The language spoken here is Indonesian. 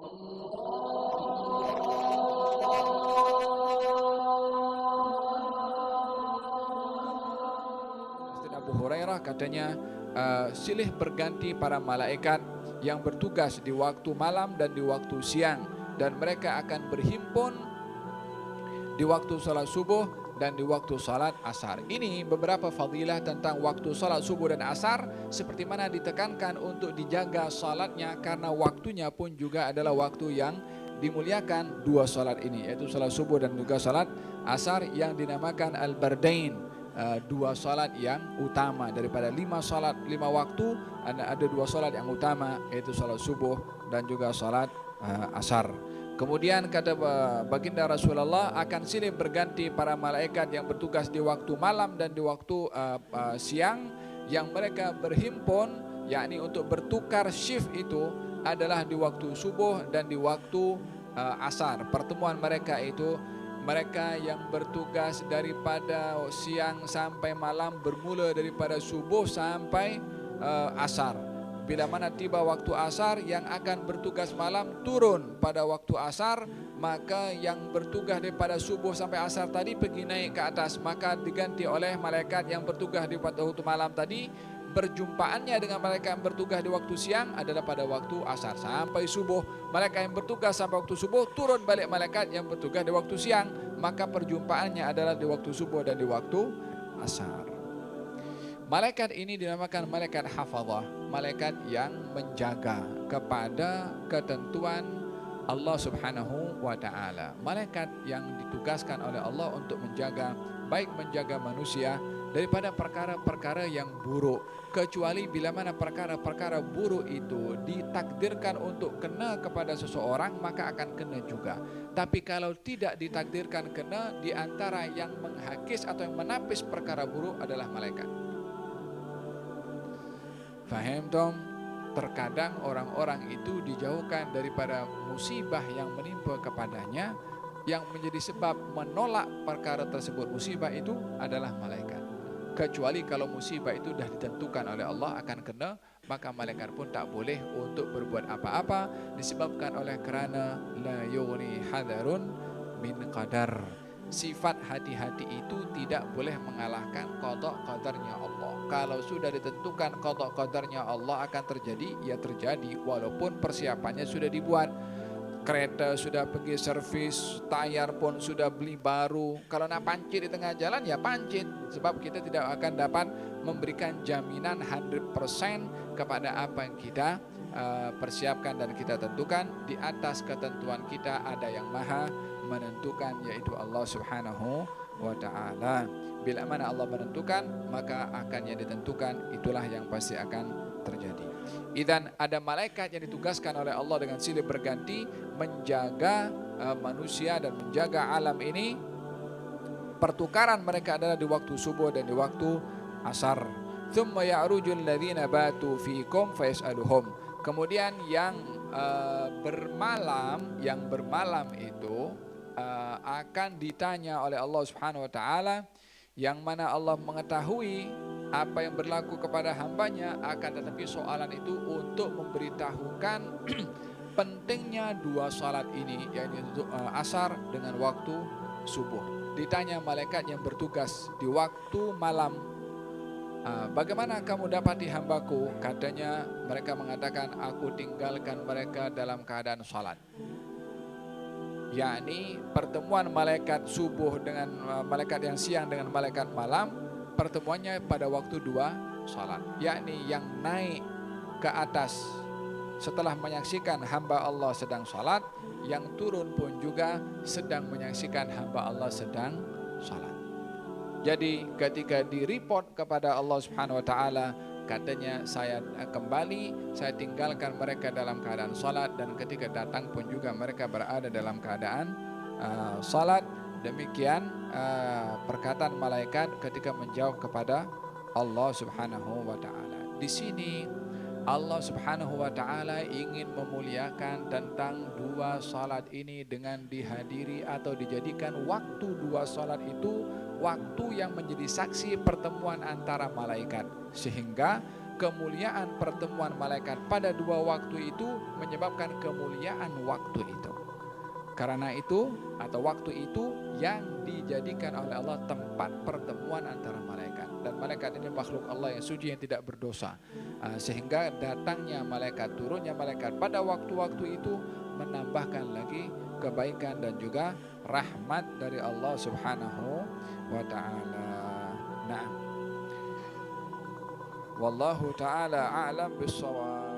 Abu Hurairah katanya, silih berganti para malaikat yang bertugas di waktu malam dan di waktu siang, dan mereka akan berhimpun di waktu salat subuh dan di waktu salat asar. Ini beberapa fadilah tentang waktu salat subuh dan asar, seperti mana ditekankan untuk dijaga salatnya karena waktunya pun juga adalah waktu yang dimuliakan dua salat ini, yaitu salat subuh dan juga salat asar yang dinamakan al-bardain, dua salat yang utama daripada lima waktu. Ada dua salat yang utama, yaitu salat subuh dan juga salat asar. Kemudian kata baginda Rasulullah, akan silih berganti para malaikat yang bertugas di waktu malam dan di waktu siang, yang mereka berhimpun, yakni untuk bertukar shift itu adalah di waktu subuh dan di waktu asar. Pertemuan mereka itu, mereka yang bertugas daripada siang sampai malam bermula daripada subuh sampai asar. Bila mana tiba waktu asar, yang akan bertugas malam turun pada waktu asar, maka yang bertugas daripada subuh sampai asar tadi pergi naik ke atas, maka diganti oleh malaikat yang bertugas di waktu malam tadi. Berjumpaannya dengan malaikat yang bertugas di waktu siang adalah pada waktu asar sampai subuh. Malaikat yang bertugas sampai waktu subuh, turun balik malaikat yang bertugas di waktu siang, maka perjumpaannya adalah di waktu subuh dan di waktu asar. Malaikat ini dinamakan malaikat hafazah, malaikat yang menjaga kepada ketentuan Allah Subhanahu wa ta'ala. Malaikat yang ditugaskan oleh Allah untuk menjaga, baik menjaga manusia daripada perkara-perkara yang buruk, kecuali bila mana perkara-perkara buruk itu ditakdirkan untuk kena kepada seseorang, maka akan kena juga. Tapi kalau tidak ditakdirkan kena, di antara yang menghakis atau yang menapis perkara buruk adalah malaikat. Faham dong? Terkadang orang-orang itu dijauhkan daripada musibah yang menimpa kepadanya, yang menjadi sebab menolak perkara tersebut, musibah itu adalah malaikat. Kecuali kalau musibah itu dah ditentukan oleh Allah akan kena, maka malaikat pun tak boleh untuk berbuat apa-apa, disebabkan oleh kerana la yughni hadarun min qadar. Sifat hati-hati itu tidak boleh mengalahkan qada qadarnya Allah. Kalau sudah ditentukan qada qadarnya Allah akan terjadi, ya terjadi, walaupun persiapannya sudah dibuat. Kereta sudah pergi servis, tayar pun sudah beli baru. Kalau nak pancit di tengah jalan, ya pancit. Sebab kita tidak akan dapat memberikan jaminan 100% kepada apa yang kita persiapkan dan kita tentukan. Di atas ketentuan kita ada yang maha menentukan, yaitu Allah Subhanahu wa ta'ala. Bila mana Allah menentukan, maka akan yang ditentukan itulah yang pasti akan terjadi. Idzan ada malaikat yang ditugaskan oleh Allah dengan silih berganti menjaga manusia dan menjaga alam ini. Pertukaran mereka adalah di waktu subuh dan di waktu asar. Tsumma ya'rujul ladzina batu fiikum fayas'aluhum. Kemudian yang bermalam itu akan ditanya oleh Allah Subhanahu wa ta'ala, yang mana Allah mengetahui apa yang berlaku kepada hambanya, akan tetapi soalan itu untuk memberitahukan pentingnya dua salat ini, yaitu asar dengan waktu subuh. Ditanya malaikat yang bertugas di waktu malam, bagaimana kamu dapati hambaku? Katanya mereka mengatakan, aku tinggalkan mereka dalam keadaan salat. Yakni pertemuan malaikat subuh dengan malaikat yang siang dengan malaikat malam, pertemuannya pada waktu dua salat. Yakni yang naik ke atas setelah menyaksikan hamba Allah sedang salat, yang turun pun juga sedang menyaksikan hamba Allah sedang salat. Jadi ketika direport kepada Allah Subhanahu wa ta'ala, katanya saya kembali, saya tinggalkan mereka dalam keadaan salat, dan ketika datang pun juga mereka berada dalam keadaan salat. Demikian perkataan malaikat ketika menjawab kepada Allah Subhanahu wa ta'ala. Di sini Allah Subhanahu wa ta'ala ingin memuliakan tentang dua salat ini dengan dihadiri atau dijadikan waktu dua salat itu waktu yang menjadi saksi pertemuan antara malaikat, sehingga kemuliaan pertemuan malaikat pada dua waktu itu menyebabkan kemuliaan waktu itu. Karena itu atau waktu itu yang dijadikan oleh Allah tempat pertemuan antara malaikat. Dan malaikat ini makhluk Allah yang suci, yang tidak berdosa. Sehingga datangnya malaikat, turunnya malaikat pada waktu-waktu itu menambahkan lagi kebaikan dan juga rahmat dari Allah Subhanahu wa ta'ala. Nah, wallahu ta'ala a'lam bis-shawab.